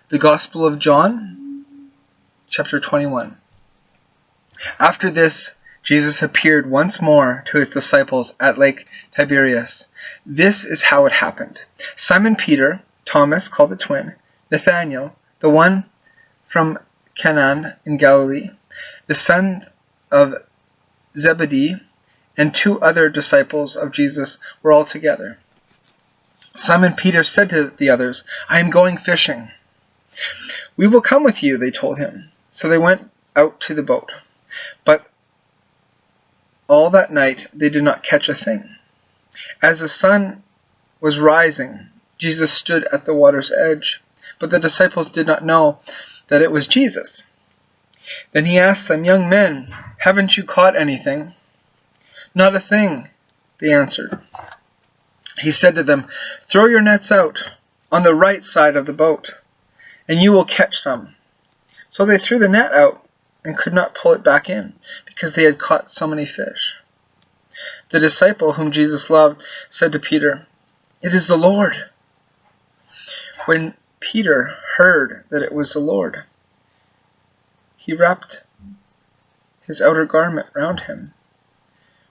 The Gospel of John, chapter 21. After this, Jesus appeared once more to his disciples at Lake Tiberias. This is how it happened. Simon Peter, Thomas called the twin, Nathanael, the one from Cana in Galilee, the son of Zebedee, and two other disciples of Jesus were all together. Simon Peter said to the others, "I am going fishing." "We will come with you," they told him. So they went out to the boat. But all that night they did not catch a thing. As the sun was rising, Jesus stood at the water's edge, but the disciples did not know that it was Jesus. Then he asked them, "Young men, haven't you caught anything?" "Not a thing," they answered. He said to them, "Throw your nets out on the right side of the boat, and you will catch some." So they threw the net out and could not pull it back in, because they had caught so many fish. The disciple whom Jesus loved said to Peter, "It is the Lord." When Peter heard that it was the Lord, he wrapped his outer garment round him,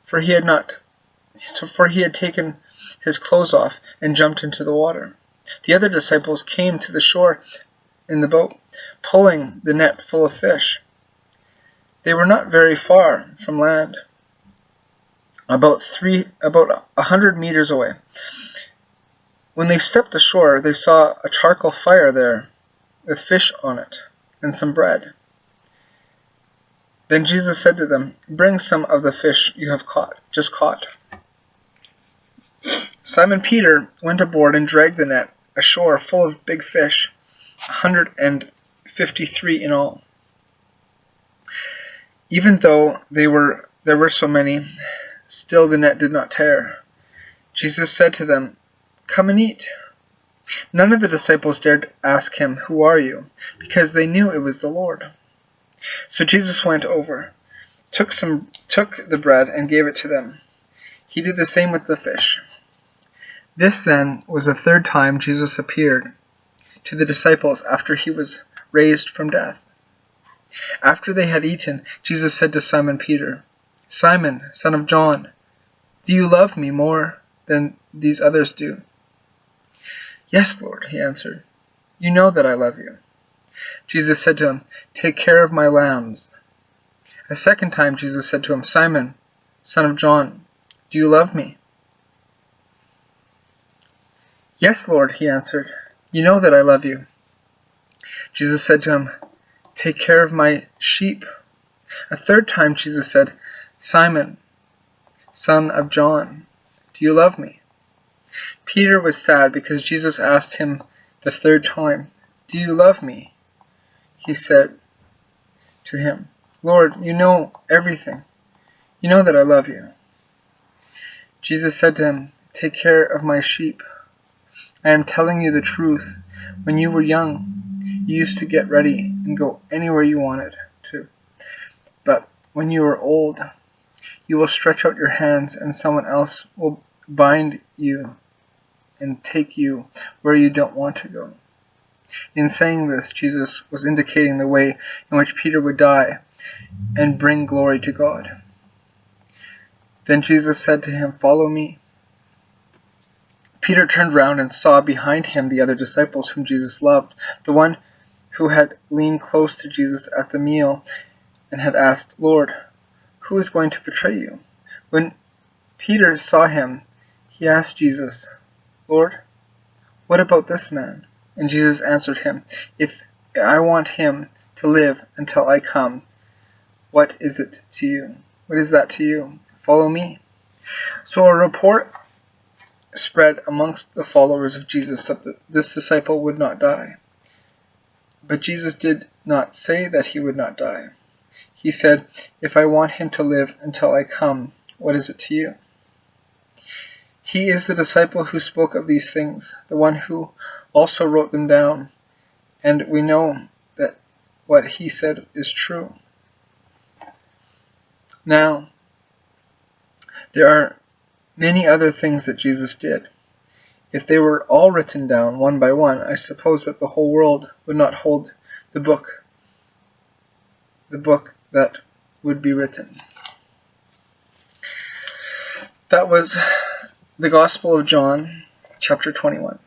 for he had taken his clothes off and jumped into the water. The other disciples came to the shore in the boat, pulling the net full of fish. They were not very far from land, about 100 meters away. When they stepped ashore, they saw a charcoal fire there with fish on it and some bread. Then Jesus said to them, "Bring some of the fish you have just caught." Simon Peter went aboard and dragged the net ashore full of big fish, 153 in all. Even though there were so many, still the net did not tear. Jesus said to them, "Come and eat." None of the disciples dared ask him, "Who are you?" because they knew it was the Lord. So Jesus went over, took the bread and gave it to them. He did the same with the fish. This then was the third time Jesus appeared to the disciples after he was raised from death. After they had eaten, Jesus said to Simon Peter, "Simon, son of John, do you love me more than these others do?" "Yes, Lord," he answered. "You know that I love you." Jesus said to him, "Take care of my lambs." A second time Jesus said to him, "Simon, son of John, do you love me?" "Yes, Lord," he answered. "You know that I love you." Jesus said to him, "Take care of my sheep." A third time Jesus said, "Simon, son of John, do you love me?" Peter was sad because Jesus asked him the third time, "Do you love me?" He said to him, "Lord, you know everything. You know that I love you." Jesus said to him, "Take care of my sheep. I am telling you the truth. When you were young, you used to get ready and go anywhere you wanted to. But when you are old, you will stretch out your hands and someone else will bind you and take you where you don't want to go." In saying this, Jesus was indicating the way in which Peter would die and bring glory to God. Then Jesus said to him, "Follow me." Peter turned round and saw behind him the other disciples whom Jesus loved, the one who had leaned close to Jesus at the meal and had asked, "Lord, who is going to betray you?" When Peter saw him, he asked Jesus, "Lord, what about this man?" And Jesus answered him, "If I want him to live until I come, what is that to you? Follow me." So a report spread amongst the followers of Jesus that this disciple would not die. But Jesus did not say that he would not die. He said, "If I want him to live until I come, what is it to you?" He is the disciple who spoke of these things, the one who also wrote them down, and we know that what he said is true. Now, there are many other things that Jesus did. If they were all written down one by one, I suppose that the whole world would not hold the book that would be written. That was the Gospel of John, chapter 21.